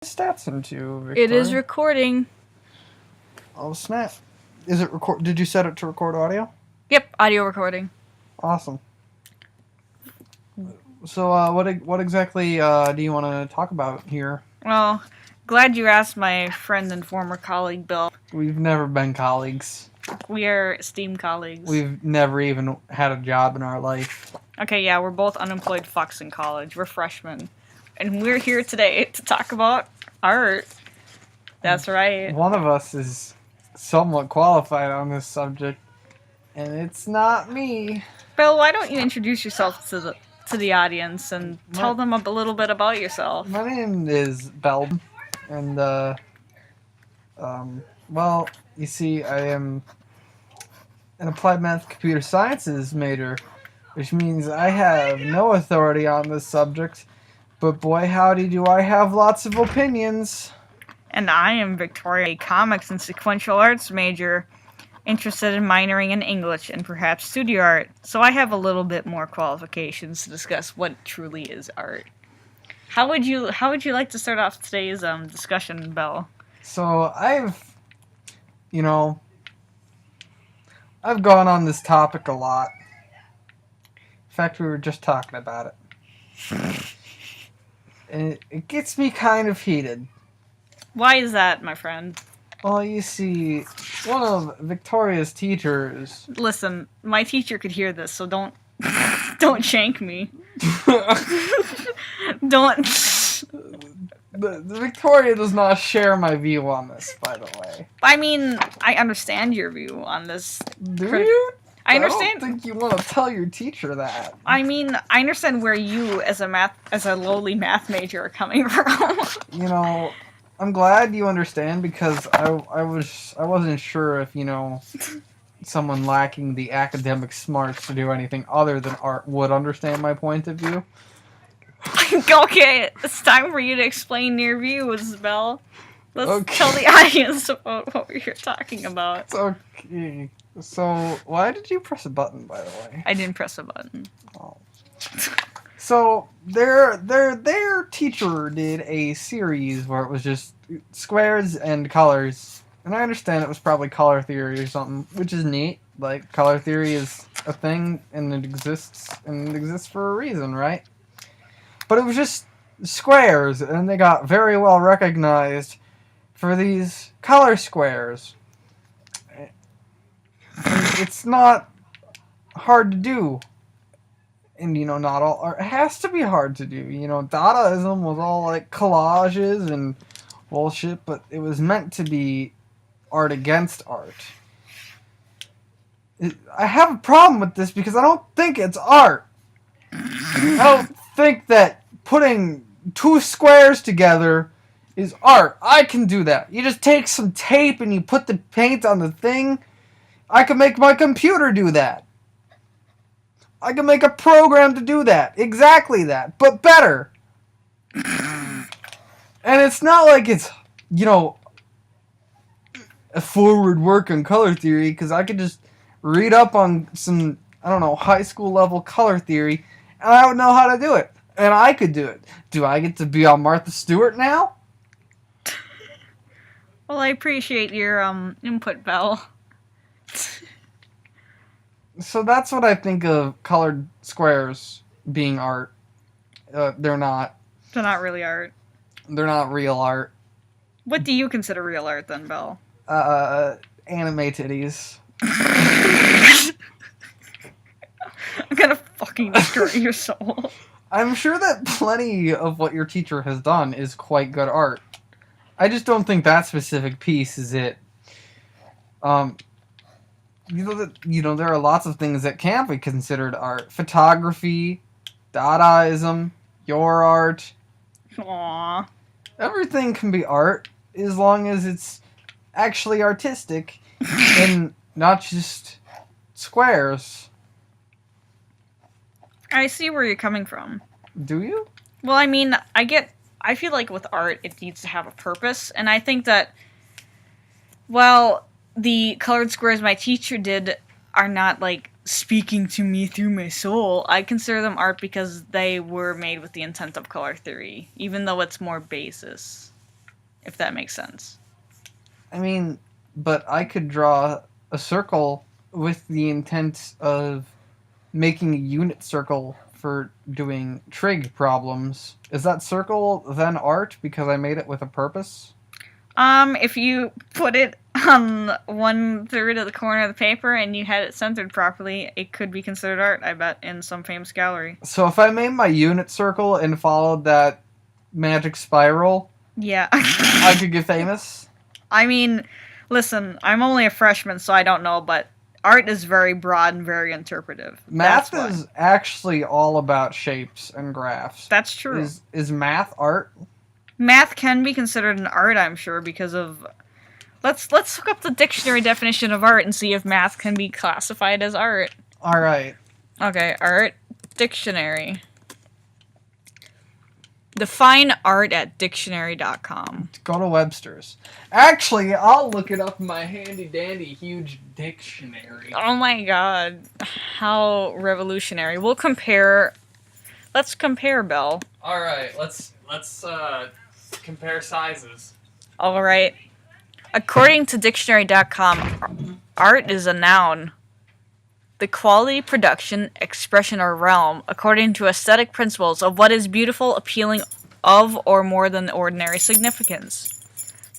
stats into, Victoria? It is recording. Oh, snap. Is it record? Did you set it to record audio? Yep, audio recording. Awesome. So, what exactly do you want to talk about here? Well, glad you asked my friend and former colleague, Bill. We've never been colleagues. We are esteemed colleagues. We've never even had a job in our life. Okay, yeah, we're both unemployed fucks in college. We're freshmen. And we're here today to talk about art. That's right. One of us is somewhat qualified on this subject, and it's not me. Bill, why don't you introduce yourself to the audience and tell them a little bit about yourself? My name is Belb, and well, you see, I am an applied math computer sciences major, which means I have no authority on this subject, but boy howdy do I have lots of opinions. And I am Victoria, a comics and sequential arts major, interested in minoring in English and perhaps studio art, so I have a little bit more qualifications to discuss what truly is art. How would you like to start off today's discussion, Belle? So I've gone on this topic a lot. In fact, we were just talking about it. And it gets me kind of heated. Why is that, my friend? Well, you see, one of Victoria's teachers... Listen, my teacher could hear this, so don't shank me. Don't... Victoria does not share my view on this, by the way. I mean, I understand your view on this. Do you? I understand. I don't think you want to tell your teacher that. I mean, I understand where you, as a lowly math major, are coming from. You know, I'm glad you understand, because I wasn't sure if, someone lacking the academic smarts to do anything other than art would understand my point of view. Okay, it's time for you to explain your views, Belle. Let's tell the audience about what we're here talking about. Okay. So, why did you press a button, by the way? I didn't press a button. Oh. So, their teacher did a series where it was just squares and colors. And I understand it was probably color theory or something, which is neat. Like, color theory is a thing, and it exists for a reason, right? But it was just squares, and they got very well recognized for these color squares. It's not hard to do. And, not all art has to be hard to do. Dadaism was all like collages and bullshit, but it was meant to be art against art. I have a problem with this because I don't think it's art. I don't think that putting two squares together is art. I can do that. You just take some tape and you put the paint on the thing. I can make my computer do that. I can make a program to do that. Exactly that. But better. And it's not like it's, a forward work on color theory, because I could just read up on some, high school level color theory, and I would know how to do it. And I could do it. Do I get to be on Martha Stewart now? Well, I appreciate your input, Belle. So that's what I think of colored squares being art. They're not. They're not really art. They're not real art. What do you consider real art then, Belle? Anime titties. I'm gonna fucking destroy your soul. I'm sure that plenty of what your teacher has done is quite good art. I just don't think that specific piece is it. There are lots of things that can't be considered art. Photography, Dadaism, your art. Aww. Everything can be art as long as it's actually artistic and not just squares. I see where you're coming from. Do you? Well, I mean, I feel like with art, it needs to have a purpose, and I think that, well, the colored squares my teacher did are not, like, speaking to me through my soul. I consider them art because they were made with the intent of color theory, even though it's more basis. if that makes sense. I mean, but I could draw a circle with the intent of making a unit circle for doing trig problems. Is that circle then art because I made it with a purpose? If you put it on 1/3 of the corner of the paper and you had it centered properly, it could be considered art, I bet, in some famous gallery. So if I made my unit circle and followed that magic spiral, Yeah. I could get famous? I mean, listen, I'm only a freshman, so I don't know, but art is very broad and very interpretive. Math That's why. is actually all about shapes and graphs. That's true. Is math art? Math can be considered an art, I'm sure, because of... Let's look up the dictionary definition of art and see if math can be classified as art. Alright. Okay, art dictionary. Define art at dictionary.com. Go to Webster's. Actually, I'll look it up in my handy dandy huge dictionary. Oh my god. How revolutionary. We'll compare... Let's compare, Belle. Alright, let's compare sizes. Alright. According to dictionary.com, art is a noun. The quality, production, expression, or realm, according to aesthetic principles, of what is beautiful, appealing, of or more than ordinary significance.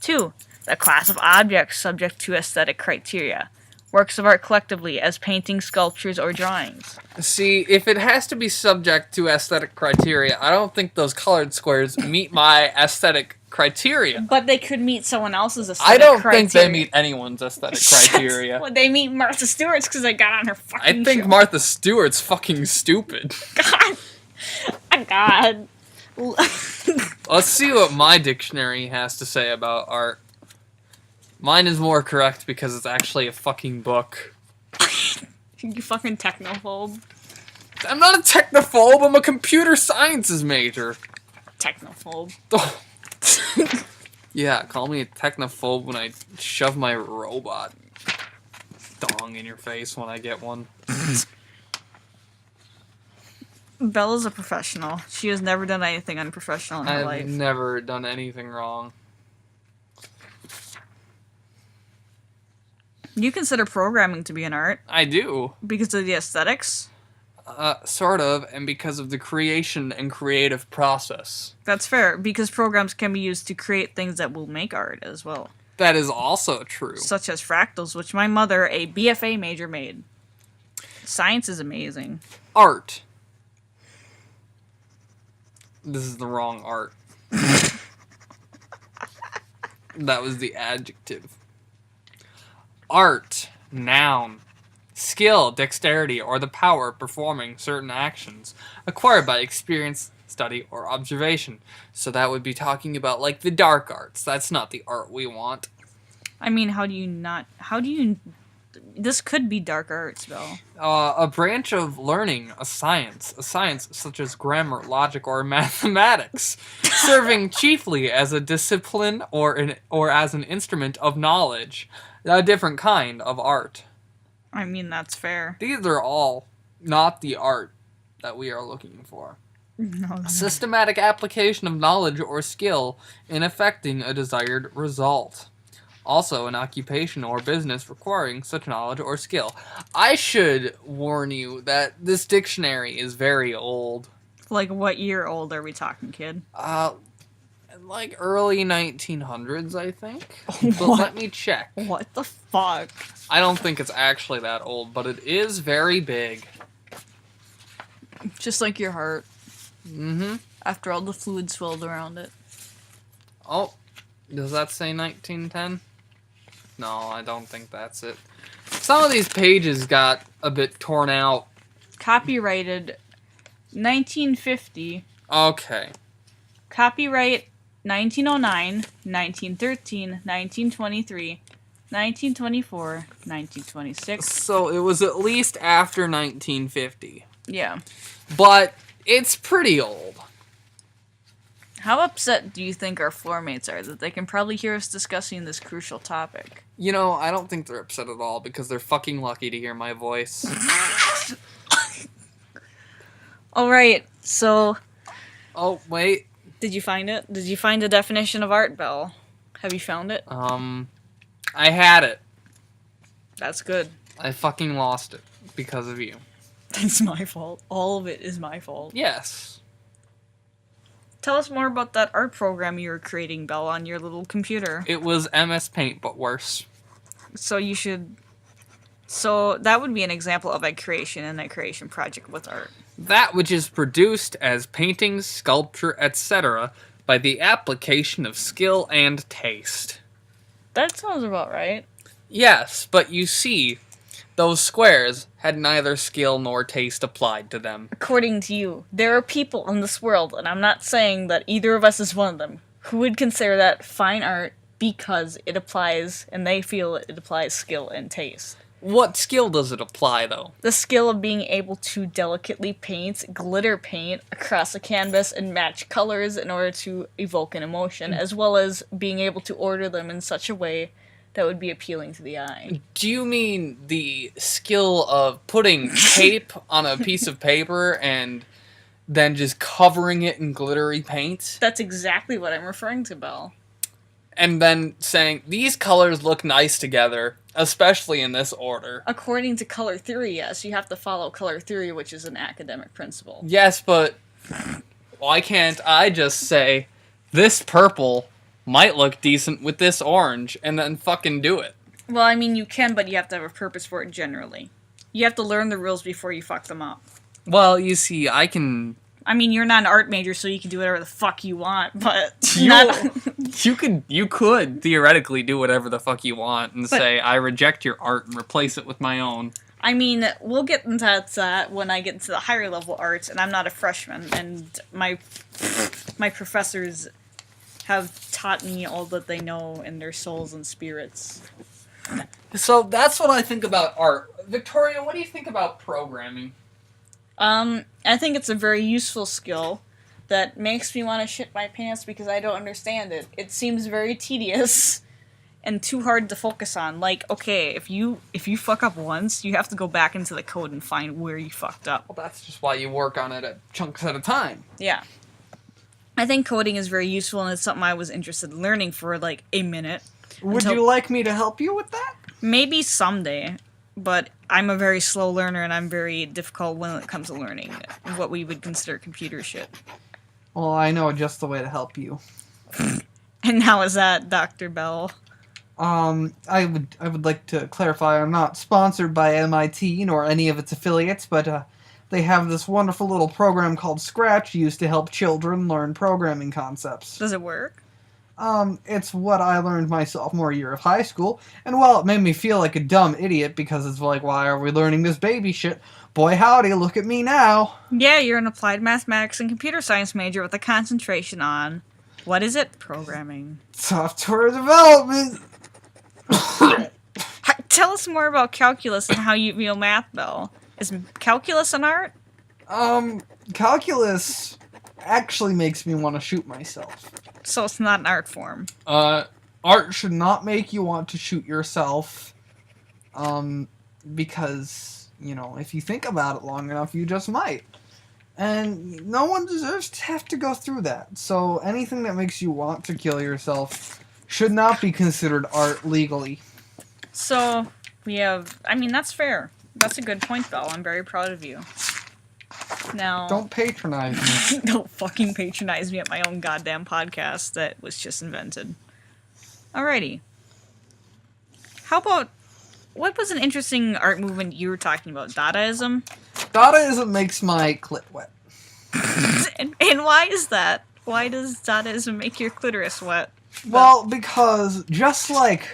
2. The class of objects subject to aesthetic criteria. Works of art collectively, as paintings, sculptures, or drawings. See, if it has to be subject to aesthetic criteria, I don't think those colored squares meet my aesthetic criteria. But they could meet someone else's aesthetic I don't criteria. think they meet anyone's aesthetic criteria. Well, they meet Martha Stewart's because they got on her fucking I think show. Martha Stewart's fucking stupid. God. Oh, God. Let's see what my dictionary has to say about art. Mine is more correct because it's actually a fucking book. You fucking technophobe. I'm not a technophobe, I'm a computer sciences major. Technophobe. Yeah, call me a technophobe when I shove my robot dong in your face when I get one. Bella's a professional. She has never done anything unprofessional in her I've life. never done anything wrong. You consider programming to be an art I do. because of the aesthetics? Sort of, and because of the creation and creative process. That's fair, because programs can be used to create things that will make art as well. That is also true. Such as fractals, which my mother, a BFA major, made. Science is amazing. Art. This is the wrong art. That was the adjective. Art, noun. Skill, dexterity, or the power of performing certain actions acquired by experience, study, or observation. So that would be talking about, like, the dark arts. That's not the art we want. I mean, how do you... This could be dark arts, Bill. A branch of learning, a science such as grammar, logic, or mathematics, serving chiefly as a discipline or as an instrument of knowledge, a different kind of art. I mean, that's fair. These are all not the art that we are looking for. No, A systematic application of knowledge or skill in effecting a desired result. Also, an occupation or business requiring such knowledge or skill. I should warn you that this dictionary is very old. like, what year old are we talking, kid? Like early 1900s, I think. But What? let me check. What the fuck? I don't think it's actually that old, but it is very big. Just like your heart, Mm-hmm. after all the fluid swelled around it. Oh, does that say 1910? No, I don't think that's it. Some of these pages got a bit torn out. Copyrighted 1950. Okay. Copyright 1909, 1913, 1923, 1924, 1926. So it was at least after 1950. Yeah. But it's pretty old. How upset do you think our floor mates are that they can probably hear us discussing this crucial topic? You know, I don't think they're upset at all because they're fucking lucky to hear my voice. Alright, so Oh, wait. did you find it? Did you find the definition of art, Belle? Have you found it? I had it. That's good. I fucking lost it because of you. It's my fault. All of it is my fault. Yes. Tell us more about that art program you were creating, Belle, on your little computer. It was MS Paint, but worse. So you should... So that would be an example of a creation project with art. That which is produced as painting, sculpture, etc. by the application of skill and taste. That sounds about right. Yes, but you see, those squares had neither skill nor taste applied to them. According to you, there are people in this world, and I'm not saying that either of us is one of them, who would consider that fine art because it applies, and they feel it applies skill and taste. What skill does it apply, though? The skill of being able to delicately paint, glitter paint across a canvas and match colors in order to evoke an emotion, as well as being able to order them in such a way that would be appealing to the eye. Do you mean the skill of putting tape on a piece of paper and then just covering it in glittery paint? That's exactly what I'm referring to, Belle. And then saying, these colors look nice together, especially in this order. According to color theory, yes, you have to follow color theory, which is an academic principle. Yes, but why can't I just say, this purple might look decent with this orange, and then fucking do it? Well, I mean, you can, but you have to have a purpose for it generally. You have to learn the rules before you fuck them up. Well, you see, I can... I mean, you're not an art major, so you can do whatever the fuck you want, but You could theoretically do whatever the fuck you want and say, I reject your art and replace it with my own. I mean, we'll get into that when I get into the higher level arts, and I'm not a freshman, and my professors have taught me all that they know in their souls and spirits. So that's what I think about art. Victoria, what do you think about programming? I think it's a very useful skill that makes me want to shit my pants because I don't understand it. It seems very tedious and too hard to focus on. Like, okay, if you fuck up once, you have to go back into the code and find where you fucked up. Well, that's just why you work on it at chunks at a time. Yeah. I think coding is very useful, and it's something I was interested in learning for, like, a minute. Would you like me to help you with that? Maybe someday, but I'm a very slow learner, and I'm very difficult when it comes to learning what we would consider computer shit. Well, I know just the way to help you. And how is that, Dr. Bell? I would like to clarify, I'm not sponsored by MIT nor any of its affiliates, but they have this wonderful little program called Scratch used to help children learn programming concepts. Does it work? It's what I learned my sophomore year of high school, and while it made me feel like a dumb idiot because it's like, why are we learning this baby shit? Boy howdy, look at me now. Yeah, you're an applied mathematics and computer science major with a concentration on, what is it? Programming. Software development. Tell us more about calculus and how you view math, Bell. Is calculus an art? Calculus actually makes me want to shoot myself. So it's not an art form. Art should not make you want to shoot yourself. Because, you know, if you think about it long enough, you just might. And no one deserves to have to go through that. So anything that makes you want to kill yourself should not be considered art legally. So, we have... I mean, that's fair. That's a good point, Belle. I'm very proud of you. Now... Don't patronize me. Don't fucking patronize me at my own goddamn podcast that was just invented. Alrighty. How about... What was an interesting art movement you were talking about? Dadaism? Dadaism makes my clit wet. and why is that? Why does Dadaism make your clitoris wet? Well, because just like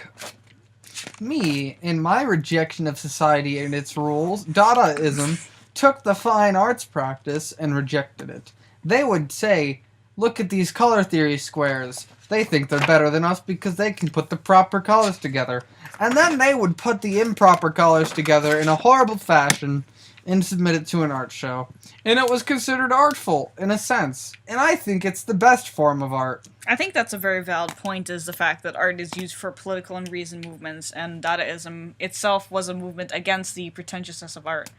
me, in my rejection of society and its rules, Dadaism took the fine arts practice and rejected it. They would say, look at these color theory squares. They think they're better than us because they can put the proper colors together. And then they would put the improper colors together in a horrible fashion and submit it to an art show. And it was considered artful, in a sense. And I think it's the best form of art. I think that's a very valid point, is the fact that art is used for political and reason movements, and Dadaism itself was a movement against the pretentiousness of art.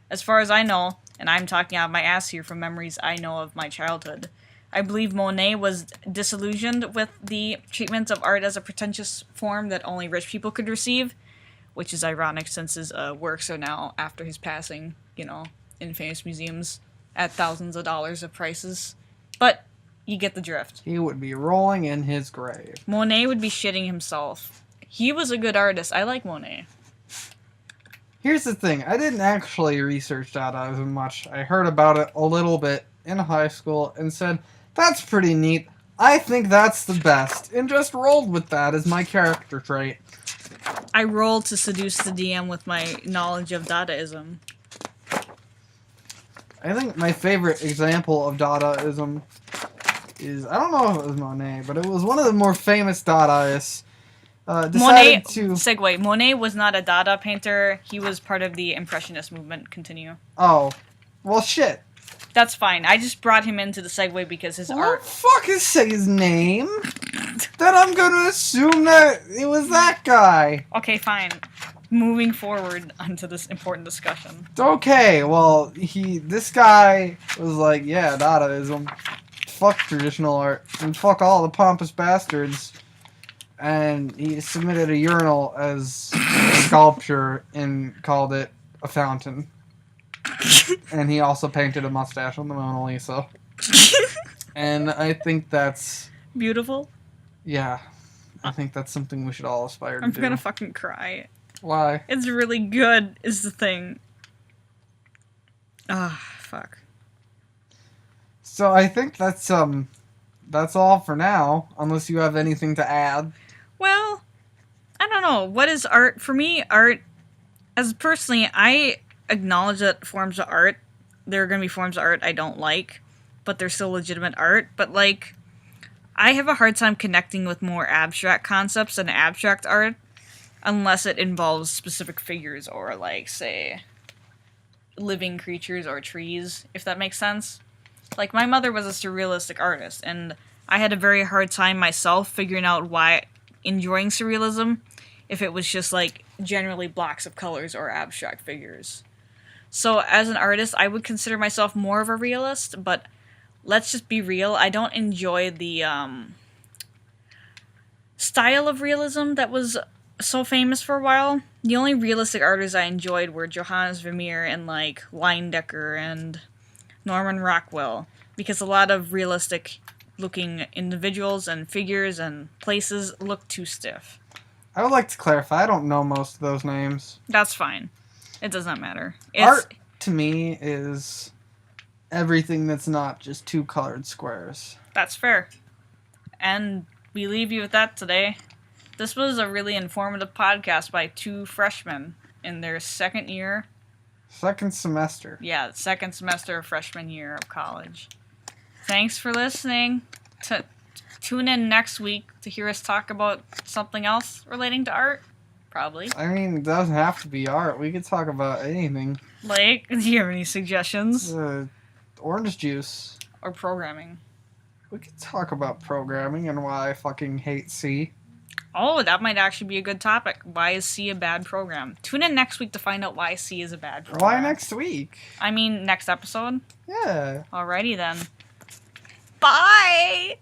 As far as I know, and I'm talking out of my ass here from memories I know of my childhood, I believe Monet was disillusioned with the treatment of art as a pretentious form that only rich people could receive, which is ironic since his works are now, after his passing, in famous museums at thousands of dollars of prices. But you get the drift. He would be rolling in his grave. Monet would be shitting himself. He was a good artist. I like Monet. Here's the thing. I didn't actually research Dadaism much. I heard about it a little bit in high school and said, that's pretty neat. I think that's the best. And just rolled with that as my character trait. I rolled to seduce the DM with my knowledge of Dadaism. I think my favorite example of Dadaism is, I don't know if it was Monet, but it was one of the more famous Dadaists. Monet was not a Dada painter. He was part of the Impressionist movement. Continue. Oh. Well, shit. That's fine. I just brought him into the segue because his art... Fuck his name. Then I'm gonna assume that it was that guy. Okay, fine. Moving forward onto this important discussion. Okay, well, this guy was like, yeah, Dadaism. Fuck traditional art. And fuck all the pompous bastards. And he submitted a urinal as a sculpture and called it a fountain. And he also painted a mustache on the Mona Lisa. And I think that's... beautiful? Yeah. I think that's something we should all aspire to do. I'm gonna fucking cry. Why? It's really good, is the thing. Ah, fuck. So I think that's all for now, unless you have anything to add. Well, I don't know. What is art? For me, art, as personally, I acknowledge that forms of art, there are going to be forms of art I don't like, but they're still legitimate art. But, like, I have a hard time connecting with more abstract concepts than abstract art, unless it involves specific figures or, like, say, living creatures or trees, if that makes sense. Like, my mother was a surrealistic artist, and I had a very hard time myself figuring out why enjoying surrealism if it was just, like, generally blocks of colors or abstract figures. So, as an artist, I would consider myself more of a realist, but let's just be real, I don't enjoy the, style of realism that was so famous for a while. The only realistic artists I enjoyed were Johannes Vermeer and, like, Leyendecker and Norman Rockwell, because a lot of realistic-looking individuals and figures and places look too stiff. I would like to clarify, I don't know most of those names. That's fine. It does not matter. Art, to me, is everything that's not just two colored squares. That's fair. And we leave you with that today. This was a really informative podcast by two freshmen in their second year. Second semester. Yeah, second semester of freshman year of college. Thanks for listening. Tune in next week to hear us talk about something else relating to art. Probably. I mean, it doesn't have to be art. We could talk about anything. Like, do you have any suggestions? Orange juice. Or programming. We could talk about programming and why I fucking hate C. Oh, that might actually be a good topic. Why is C a bad program? Tune in next week to find out why C is a bad program. Why next week? I mean, next episode? Yeah. Alrighty then. Bye!